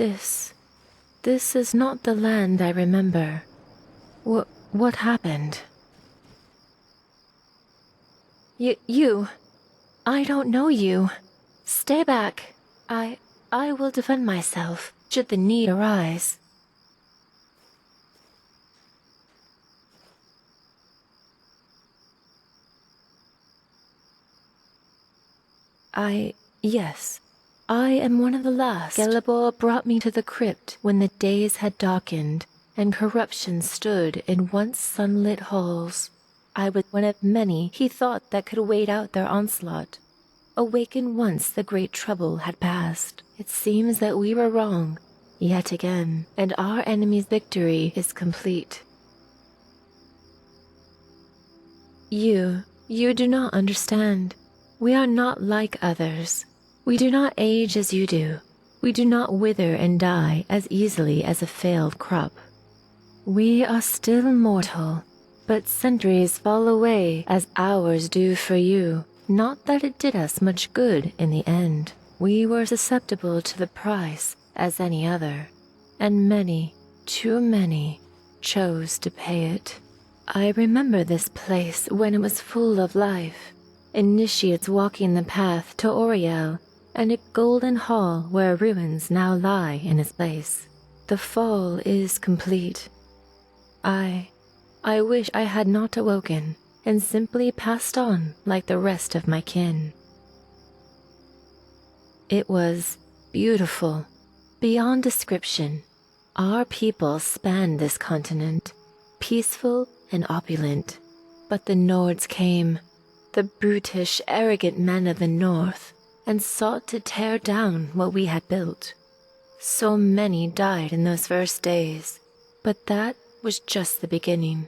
This is not the land I remember. What happened? You. I don't know you. Stay back. I will defend myself, should the need arise. Yes. I am one of the last. Gelibor brought me to the crypt when the days had darkened and corruption stood in once sunlit halls. I was one of many he thought that could wait out their onslaught. Awaken once the great trouble had passed. It seems that we were wrong, yet again, and our enemy's victory is complete. You do not understand. We are not like others. We do not age as you do. We do not wither and die as easily as a failed crop. We are still mortal, but centuries fall away as hours do for you. Not that it did us much good in the end. We were susceptible to the price as any other, and many, too many, chose to pay it. I remember this place when it was full of life. Initiates walking the path to Oriel, and a golden hall where ruins now lie in its place. The fall is complete. I wish I had not awoken and simply passed on like the rest of my kin. It was beautiful, beyond description. Our people spanned this continent, peaceful and opulent. But the Nords came, the brutish, arrogant men of the north, and sought to tear down what we had built. So many died in those first days, but that was just the beginning.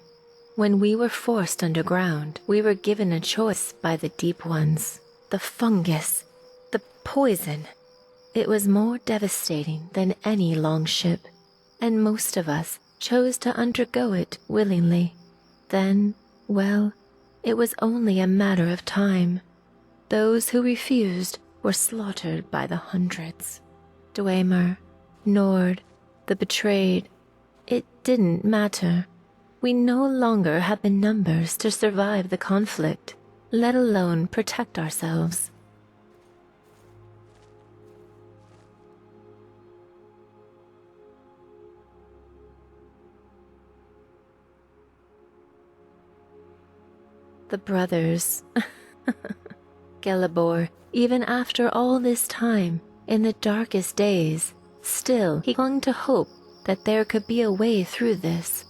When we were forced underground, we were given a choice by the Deep Ones. The fungus, the poison. It was more devastating than any longship, and most of us chose to undergo it willingly. Then, well, it was only a matter of time. Those who refused were slaughtered by the hundreds. Dwemer, Nord, the betrayed. It didn't matter. We no longer had the numbers to survive the conflict, let alone protect ourselves. The brothers. Gelibor, even after all this time, in the darkest days, still he clung to hope that there could be a way through this.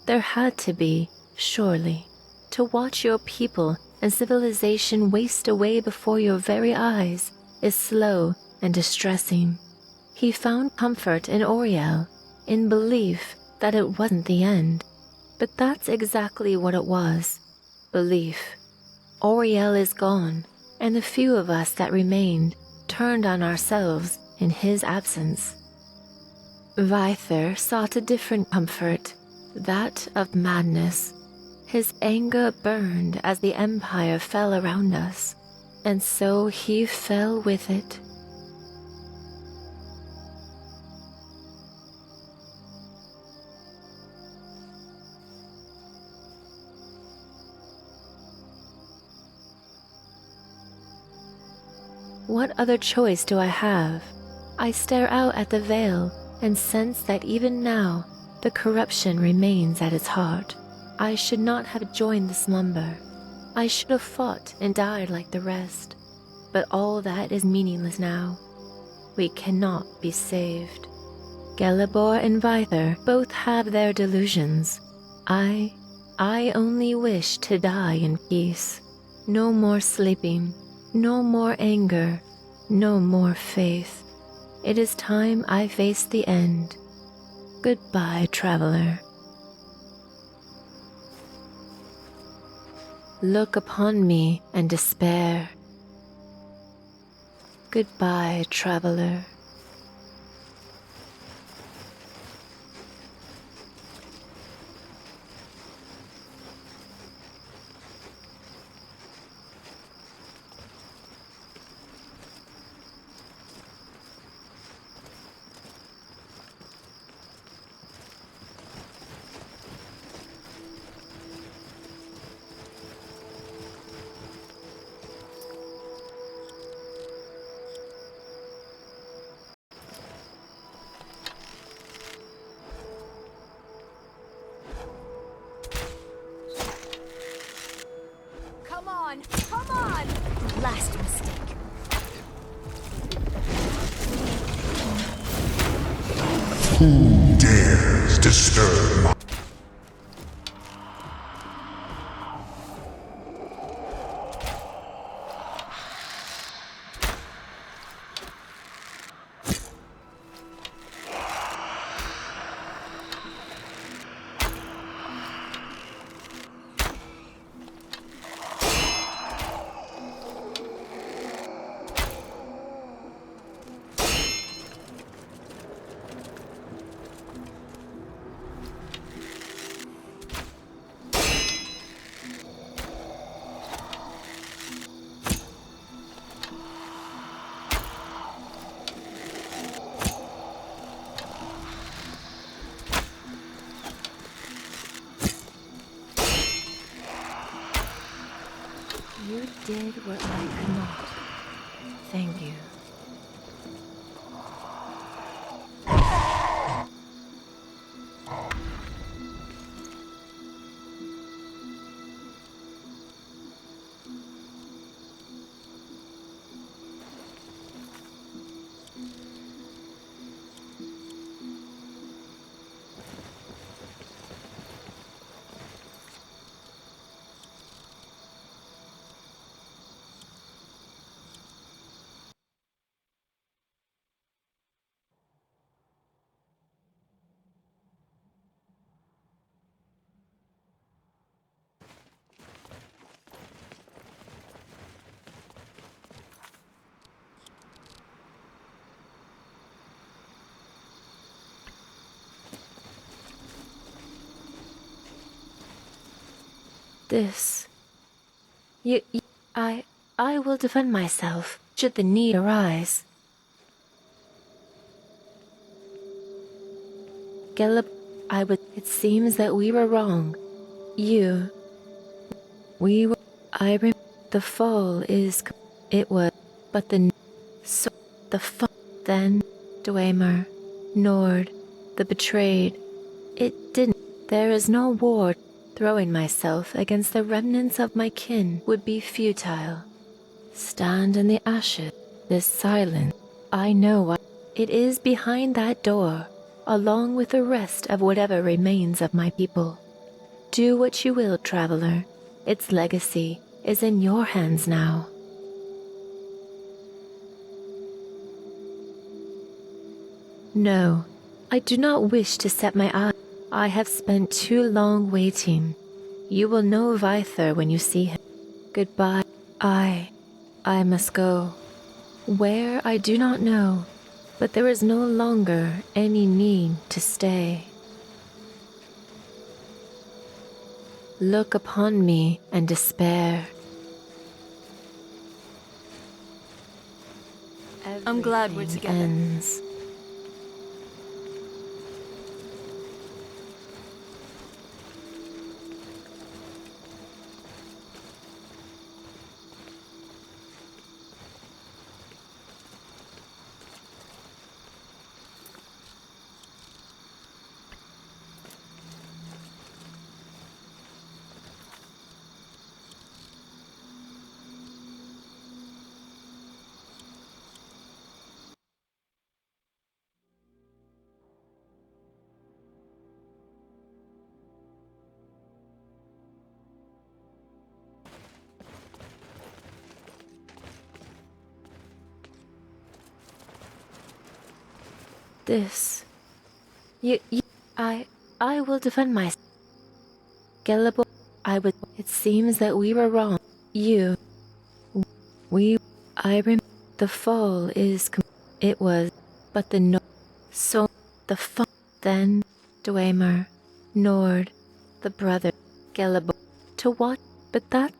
There had to be, surely. To watch your people and civilization waste away before your very eyes is slow and distressing. He found comfort in Oriel, in belief that it wasn't the end. But that's exactly what it was. Belief. Oriel is gone, and the few of us that remained turned on ourselves in his absence. Vyther sought a different comfort, that of madness. His anger burned as the Empire fell around us, and so he fell with it. What other choice do I have? I stare out at the veil and sense that even now, the corruption remains at its heart. I should not have joined the slumber. I should have fought and died like the rest. But all that is meaningless now. We cannot be saved. Gelibor and Vyther both have their delusions. I only wish to die in peace. No more sleeping. No more anger, no more faith. It is time I face the end. Goodbye, traveler. Look upon me and despair. Goodbye, traveler. on! Come on! Last mistake. Who dares disturb my... You did what I could not. Thank you. This. I will defend myself should the need arise. Gelib, it seems that we were wrong. We were, the fall is, it was, but so, the fall, then, Dwemer, Nord, the betrayed, it didn't, there is no war. Throwing myself against the remnants of my kin would be futile. Stand in the ashes, this silence. I know what it is behind that door, along with the rest of whatever remains of my people. Do what you will, traveler. Its legacy is in your hands now. No, I do not wish to set my eyes. I have spent too long waiting. You will know Vyther when you see him. Goodbye. I must go. Where I do not know, but there is no longer any need to stay. Look upon me and despair. I'm glad we're Everything together. ends. This. I will defend myself. Gelib, it seems that we were wrong. The fall is, it was, but the no, so, the fall, then, Dwemer, Nord, the brother, Gelib, to what, but that,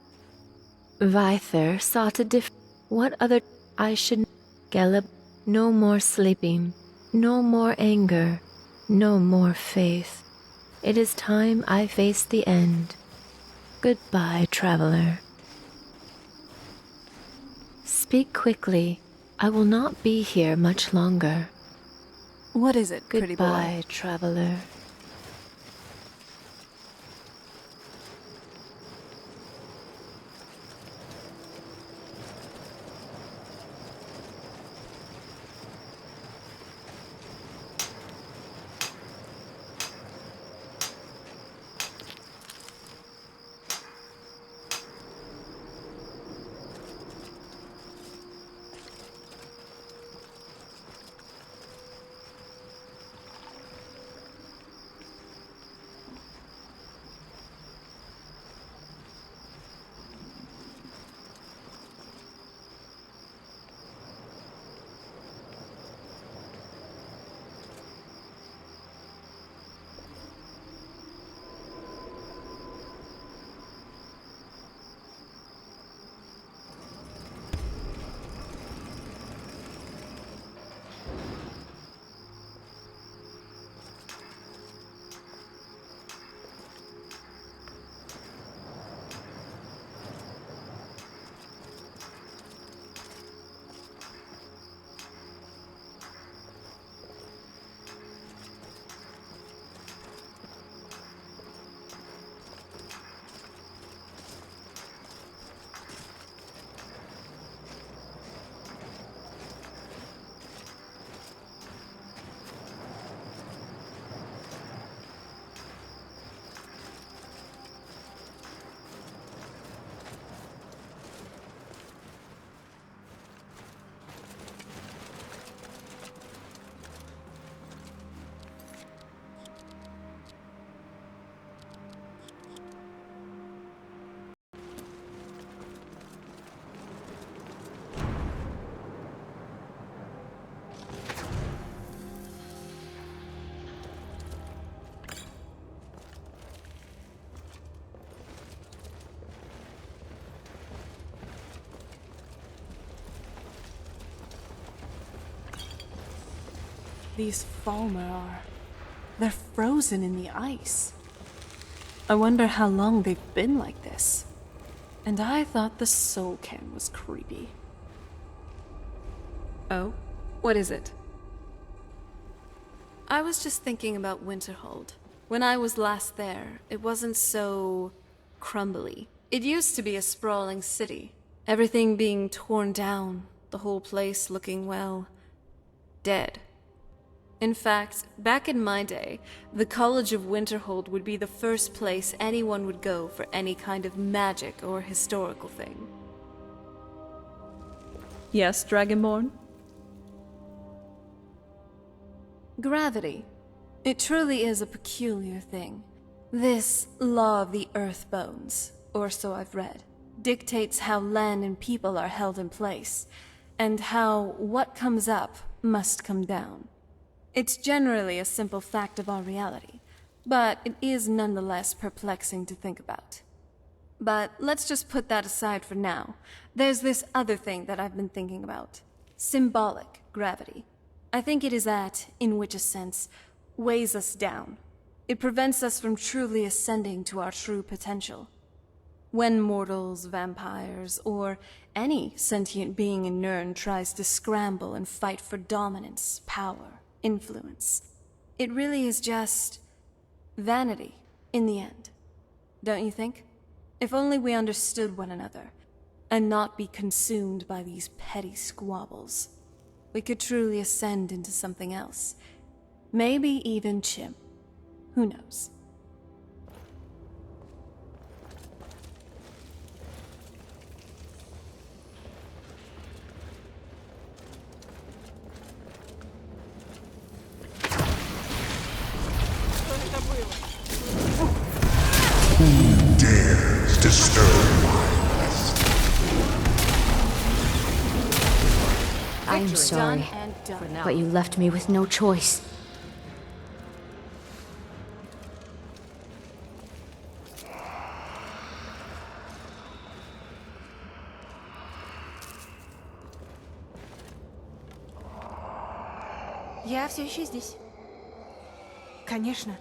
Vyther sought a what other, I should, Gelib, no more sleeping, no more anger, no more faith. It is time I face the end. Goodbye, traveler. Speak quickly. I will not be here much longer. What is it, pretty boy? Goodbye, traveler. these Falmer are. They're frozen in the ice. I wonder how long they've been like this. And I thought the soul can was creepy. Oh? What is it? I was just thinking about Winterhold. When I was last there, it wasn't so crumbly. It used to be a sprawling city. Everything being torn down, the whole place looking, well, dead. In fact, back in my day, the College of Winterhold would be the first place anyone would go for any kind of magic or historical thing. Yes, Dragonborn? Gravity. It truly is a peculiar thing. This law of the earth bones, or so I've read, dictates how land and people are held in place, and how what comes up must come down. It's generally a simple fact of our reality, but it is nonetheless perplexing to think about. But let's just put that aside for now. There's this other thing that I've been thinking about. Symbolic gravity. I think it is that, in which a sense, weighs us down. It prevents us from truly ascending to our true potential. When mortals, vampires, or any sentient being in Nirn tries to scramble and fight for dominance, power, influence, it really is just vanity in the end. Don't you think? If only we understood one another, and not be consumed by these petty squabbles, we could truly ascend into something else. Maybe even Chim. Who knows? Who dares disturb my rest? I'm sorry, but you left me with no choice. Я все еще здесь. Конечно.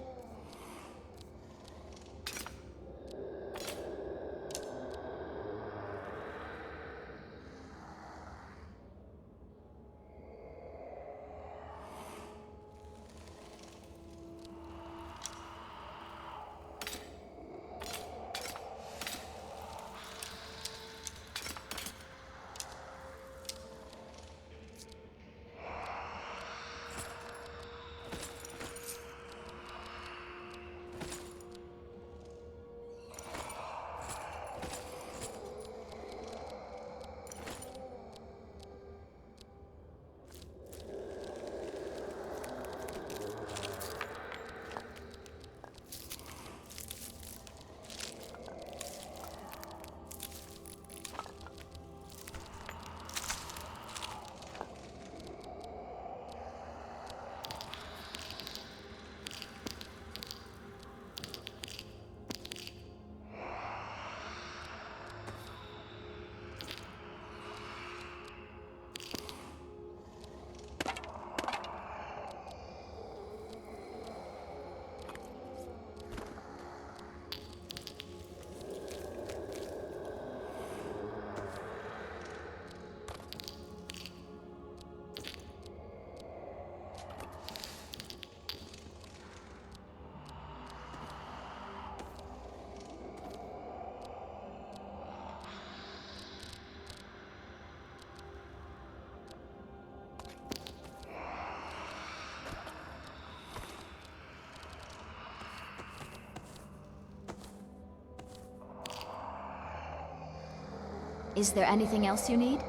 Is there anything else you need?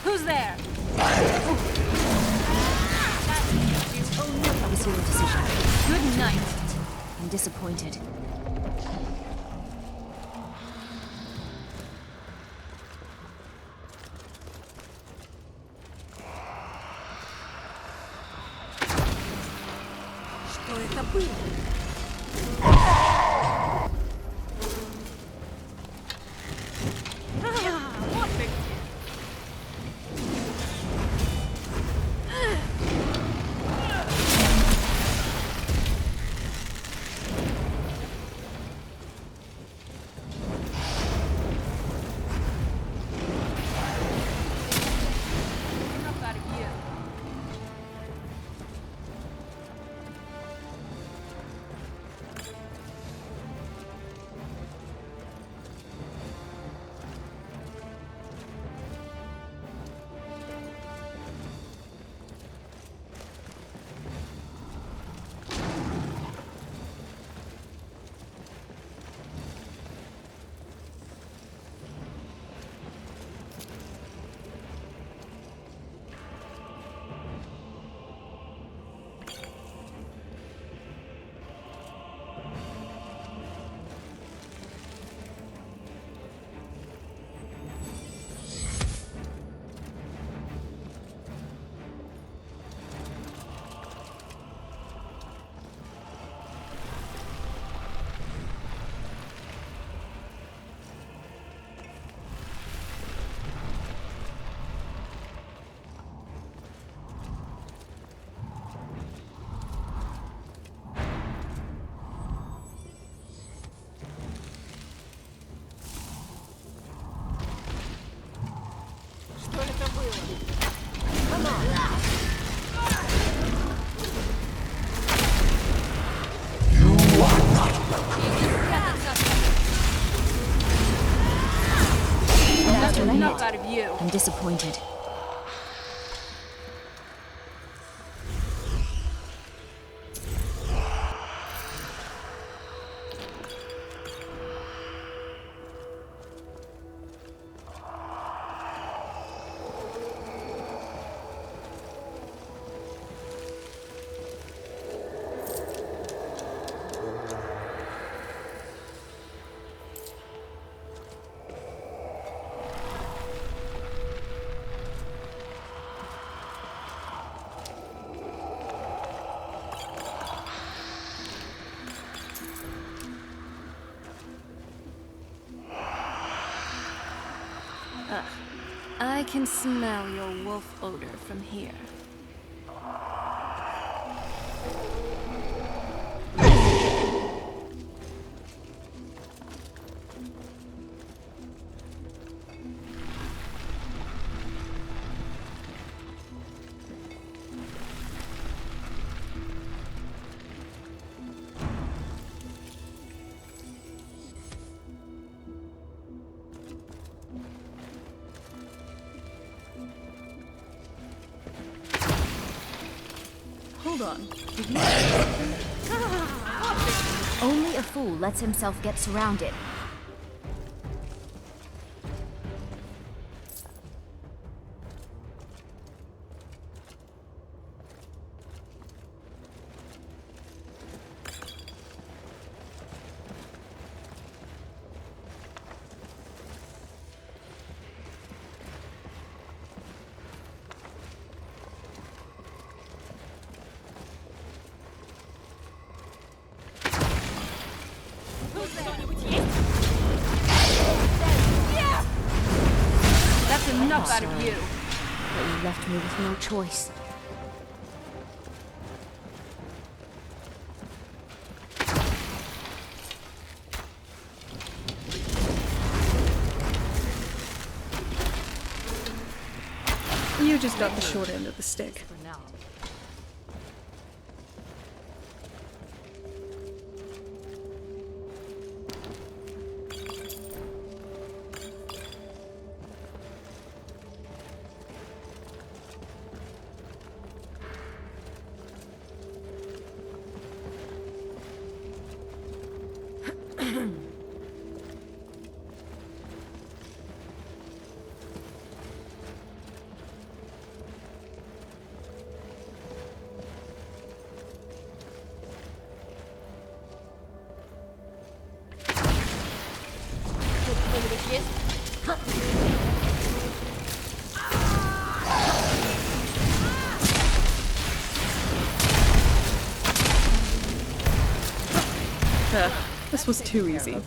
Who's there? That was your decision. Good night. I'm disappointed. забыла? Вот ты где. Что это было? Knock out of you. I'm disappointed. I can smell your wolf odor from here. Hold on. Only a fool lets himself get surrounded. That's enough out of Sorry, you. but you left me with no choice. You just got the short end of the stick. For now. This was too easy.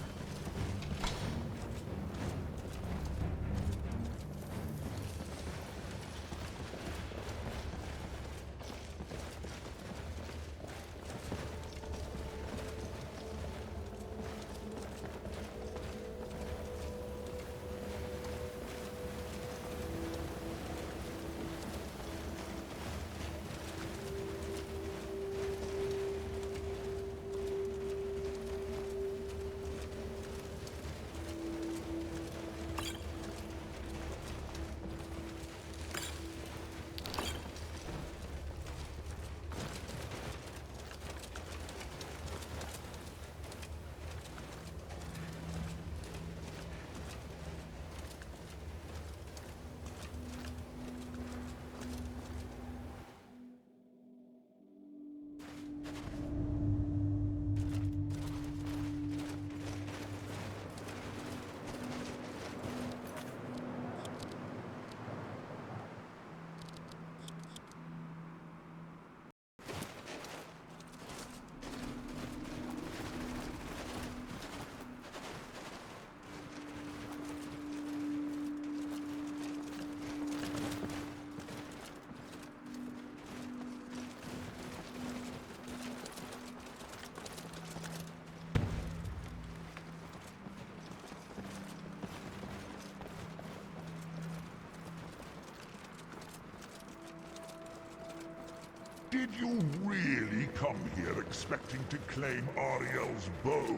Did you really come here expecting to claim Ariel's bow?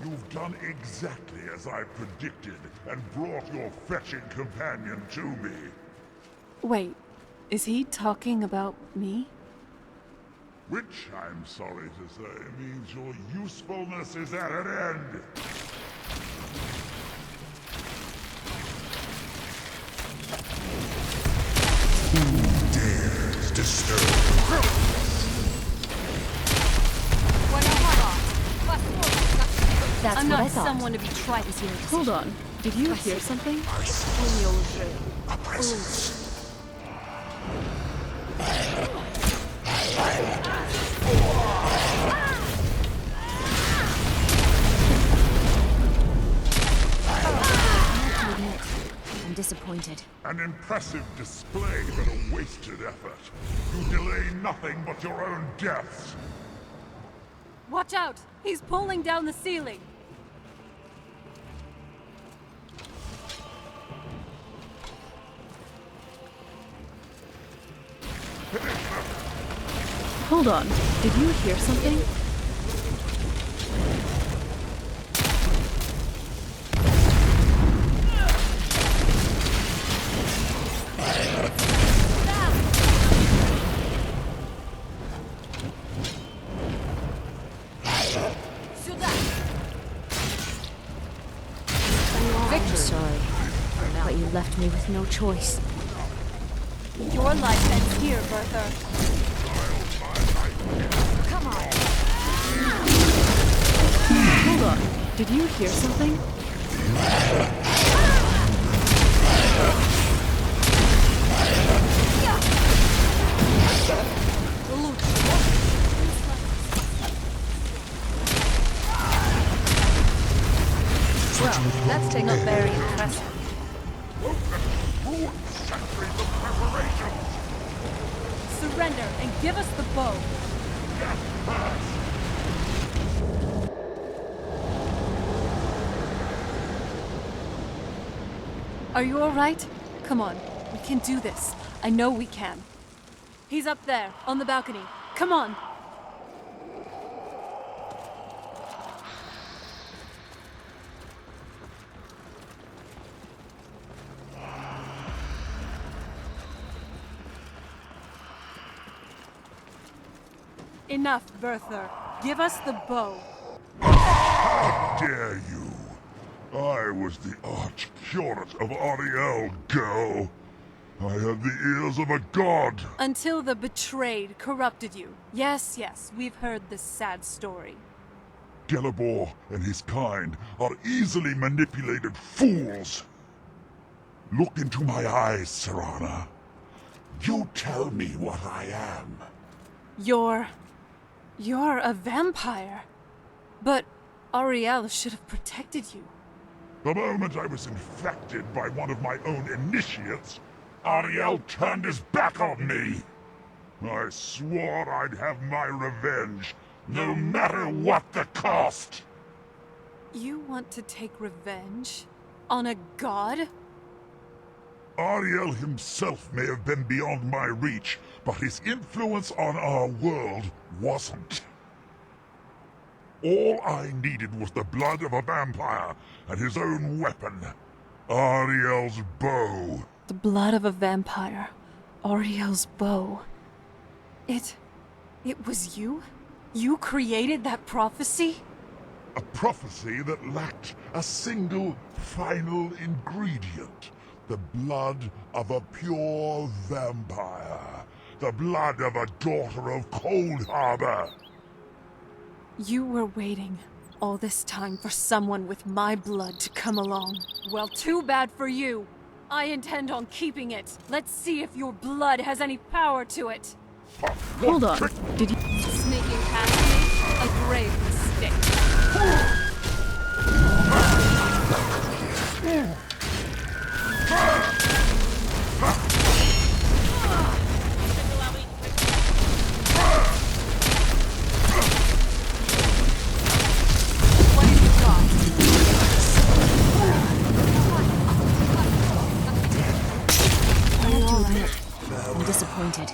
You've done exactly as I predicted and brought your fetching companion to me. Wait, is he talking about me? Which, I'm sorry to say, means your usefulness is at an end. Who dares disturb That's I'm what I not thought. someone to be trite with your decision. Hold on. Did you hear something? a presence? I'm disappointed. An impressive display, but a wasted effort. You delay nothing but your own deaths. Watch out! He's pulling down the ceiling! Hold on. Did you hear something? I'm sorry, but you left me with no choice. Your life ends here, Bertha. Come on. Hold on. Did you hear something? Well, that's not very impressive. Centuries of preparation. Surrender and give us the bow. Are you all right? Come on, we can do this. I know we can. He's up there, on the balcony. Come on! Enough, Bertha. Give us the bow. Dare you? I was the arch curate of Ariel, girl. I had the ears of a god. Until the betrayed corrupted you. Yes, yes, we've heard this sad story. Gelibor and his kind are easily manipulated fools. Look into my eyes, Serana. You tell me what I am. You're a vampire. But Ariel should have protected you. The moment I was infected by one of my own initiates, Ariel turned his back on me. I swore I'd have my revenge, no matter what the cost. You want to take revenge? On a god? Ariel himself may have been beyond my reach, but his influence on our world wasn't. All I needed was the blood of a vampire and his own weapon, Ariel's bow. The blood of a vampire. Ariel's bow. It was you? You created that prophecy? A prophecy that lacked a single final ingredient. The blood of a pure vampire. The blood of a daughter of Cold Harbor. You were waiting all this time for someone with my blood to come along. Well, too bad for you. I intend on keeping it. Let's see if your blood has any power to it. Hold on. Did you... Sneaking past me? A grave mistake. What have you got? I have to admit, I'm disappointed.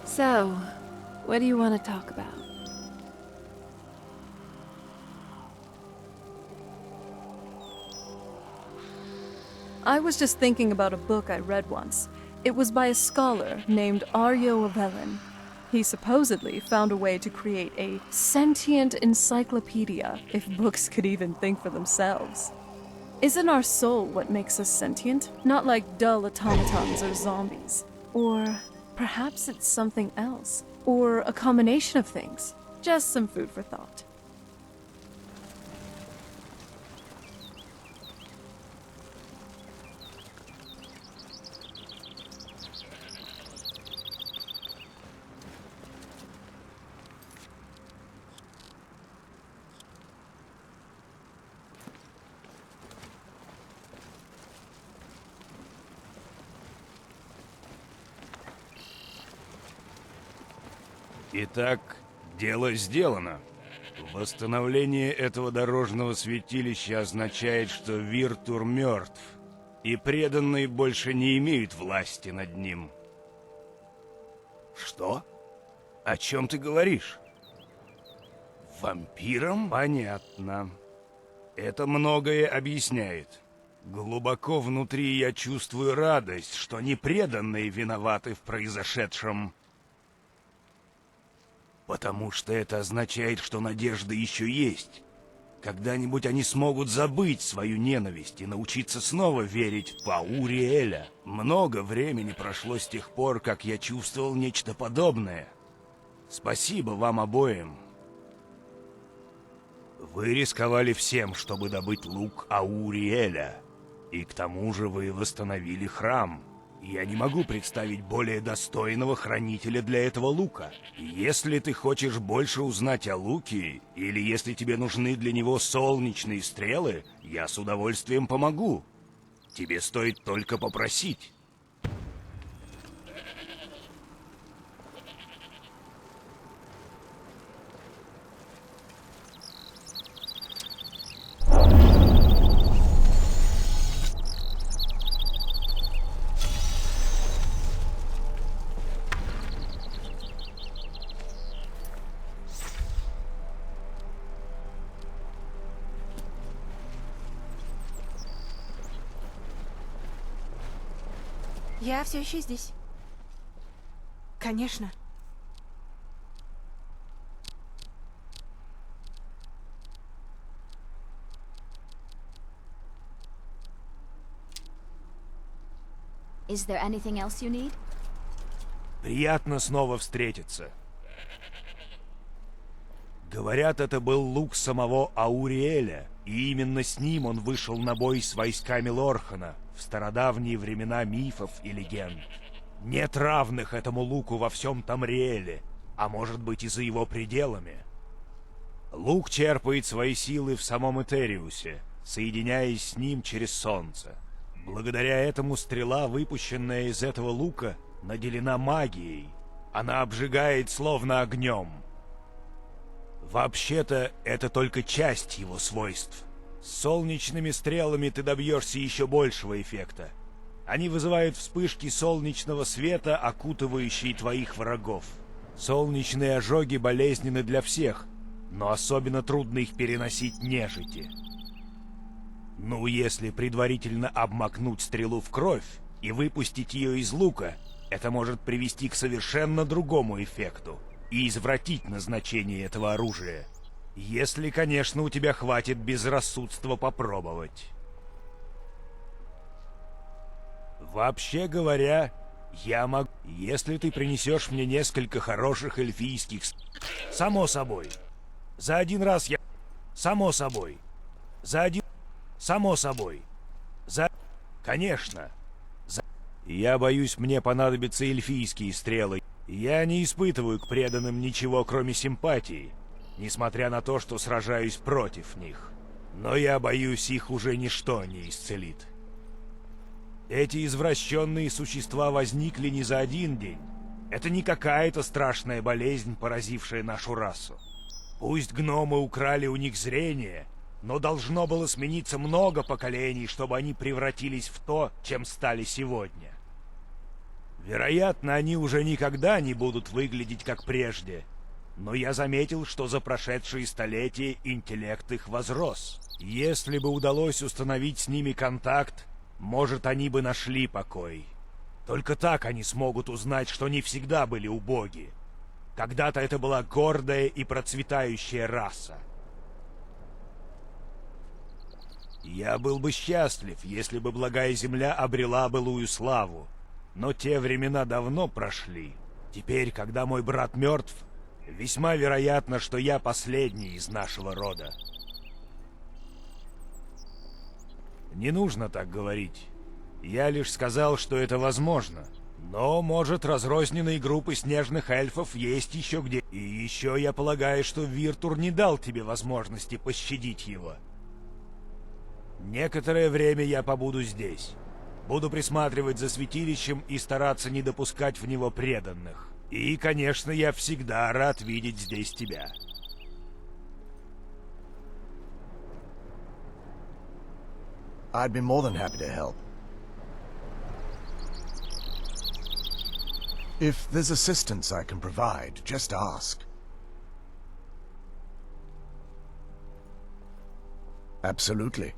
So, what do you want to talk about? I was just thinking about a book I read once. It was by a scholar named Aryo Avelin. He supposedly found a way to create a sentient encyclopedia, if books could even think for themselves. Isn't our soul what makes us sentient? Not like dull automatons or zombies. Or perhaps it's something else. Or a combination of things. Just some food for thought. Итак, дело сделано. Восстановление этого дорожного святилища означает, что Виртур мертв, и преданные больше не имеют власти над ним. Что? О чем ты говоришь? Вампиром? Понятно. Это многое объясняет. Глубоко внутри я чувствую радость, что непреданные виноваты в произошедшем. Потому что это означает, что надежда еще есть. Когда-нибудь они смогут забыть свою ненависть и научиться снова верить в Ауриэля. Много времени прошло с тех пор, как я чувствовал нечто подобное. Спасибо вам обоим. Вы рисковали всем, чтобы добыть лук Ауриэля. И к тому же вы восстановили храм. Я не могу представить более достойного хранителя для этого лука. Если ты хочешь больше узнать о луке, или если тебе нужны для него солнечные стрелы, я с удовольствием помогу. Тебе стоит только попросить. Я все еще здесь. Конечно. Is there anything else you need? Приятно снова встретиться. Говорят, это был лук самого Ауриэля, и именно с ним он вышел на бой с войсками Лорхана в стародавние времена мифов и легенд. Нет равных этому луку во всем Тамриэле, а может быть и за его пределами. Лук черпает свои силы в самом Этериусе, соединяясь с ним через солнце. Благодаря этому стрела, выпущенная из этого лука, наделена магией. Она обжигает словно огнем. Вообще-то, это только часть его свойств. С солнечными стрелами ты добьешься еще большего эффекта. Они вызывают вспышки солнечного света, окутывающие твоих врагов. Солнечные ожоги болезненны для всех, но особенно трудно их переносить нежити. Ну, если предварительно обмакнуть стрелу в кровь и выпустить ее из лука, это может привести к совершенно другому эффекту и извратить назначение этого оружия. Если, конечно, у тебя хватит безрассудства попробовать. Вообще говоря, я могу... Если ты принесешь мне несколько хороших эльфийских... Само собой. За один раз я... Само собой. За один... Само собой. За... Конечно. За... Я боюсь, мне понадобятся эльфийские стрелы. Я не испытываю к преданным ничего, кроме симпатии, несмотря на то, что сражаюсь против них. Но я боюсь, их уже ничто не исцелит. Эти извращенные существа возникли не за один день. Это не какая-то страшная болезнь, поразившая нашу расу. Пусть гномы украли у них зрение, но должно было смениться много поколений, чтобы они превратились в то, чем стали сегодня. Вероятно, они уже никогда не будут выглядеть как прежде, но я заметил, что за прошедшие столетия интеллект их возрос. Если бы удалось установить с ними контакт, может, они бы нашли покой. Только так они смогут узнать, что не всегда были убоги. Когда-то это была гордая и процветающая раса. Я был бы счастлив, если бы благая земля обрела былую славу. Но те времена давно прошли. Теперь, когда мой брат мертв, весьма вероятно, что я последний из нашего рода. Не нужно так говорить. Я лишь сказал, что это возможно. Но, может, разрозненные группы снежных эльфов есть еще где. И еще я полагаю, что Виртур не дал тебе возможности пощадить его. Некоторое время я побуду здесь. Буду присматривать за святилищем и стараться не допускать в него преданных. И, конечно, я всегда рад видеть здесь тебя. I'd be more than happy to help. If there's assistance I can provide, just ask. Absolutely.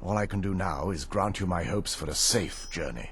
All I can do now is grant you my hopes for a safe journey.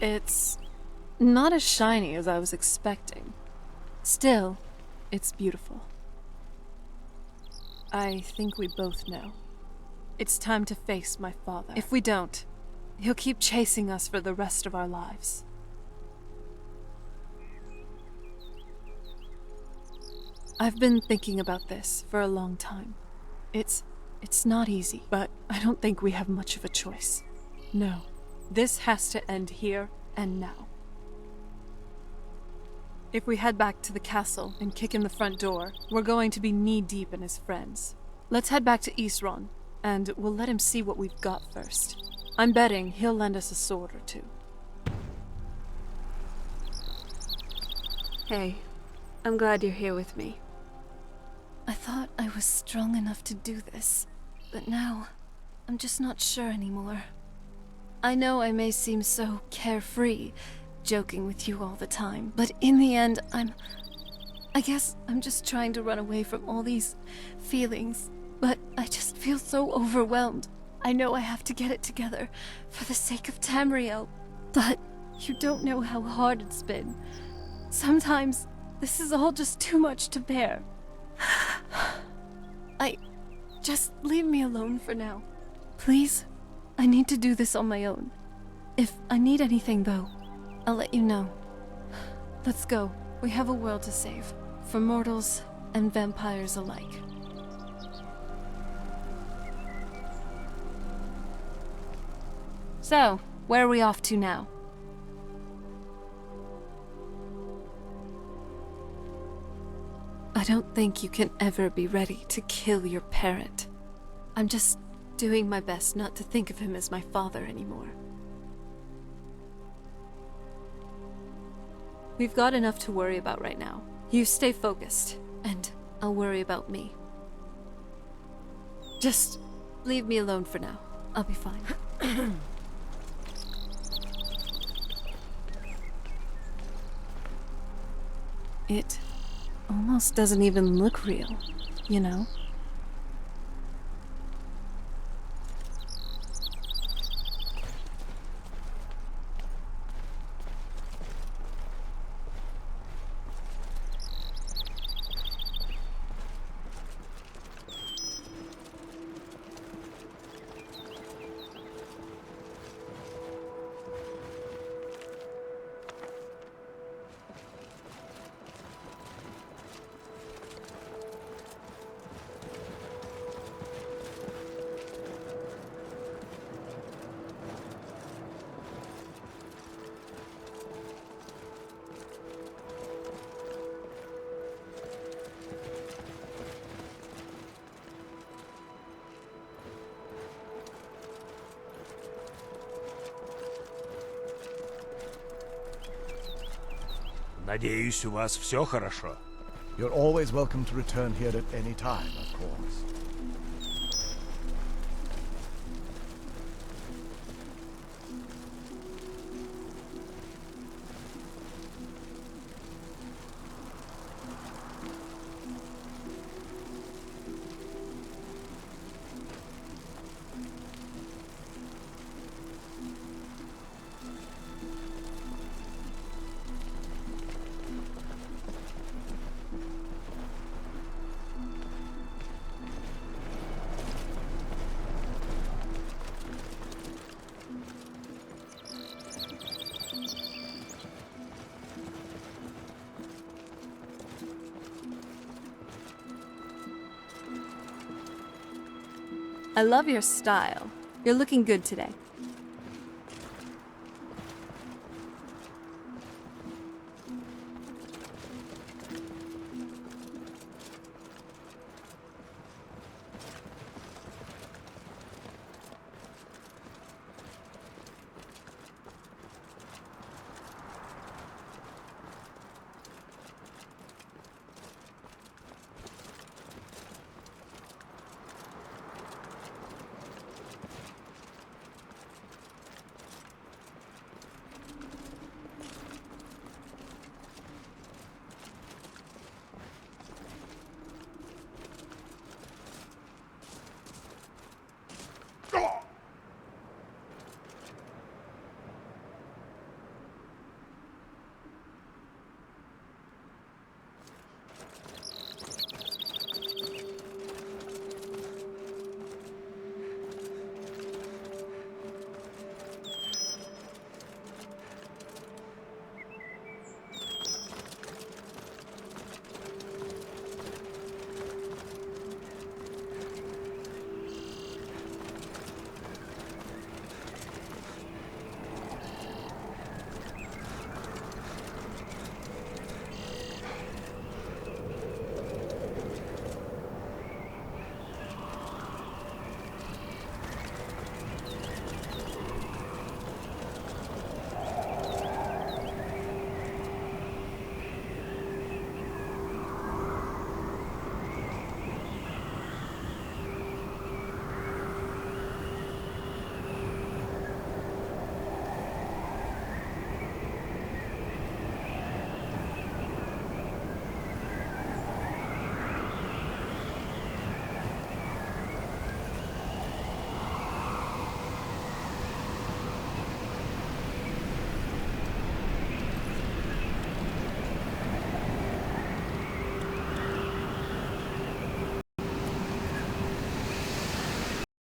It's not as shiny as I was expecting. Still, it's beautiful. I think we both know. It's time to face my father. If we don't, he'll keep chasing us for the rest of our lives. I've been thinking about this for a long time. It's not easy, but I don't think we have much of a choice. No. This has to end here and now. If we head back to the castle and kick in the front door, we're going to be knee-deep in his friends. Let's head back to Eastron, and we'll let him see what we've got first. I'm betting he'll lend us a sword or two. Hey, I'm glad you're here with me. I thought I was strong enough to do this, but now I'm just not sure anymore. I know I may seem so carefree, joking with you all the time, but in the end, I guess I'm just trying to run away from all these feelings, but I just feel so overwhelmed. I know I have to get it together for the sake of Tamriel, but you don't know how hard it's been. Sometimes this is all just too much to bear. Just leave me alone for now. Please? I need to do this on my own. If I need anything, though, I'll let you know. Let's go. We have a world to save, for mortals and vampires alike. So, where are we off to now? I don't think you can ever be ready to kill your parent. I'm just doing my best not to think of him as my father anymore. We've got enough to worry about right now. You stay focused, and I'll worry about me. Just leave me alone for now. I'll be fine. It almost doesn't even look real, you know? Надеюсь, у вас все хорошо? You're always welcome to return here at any time, of course. I love your style. You're looking good today.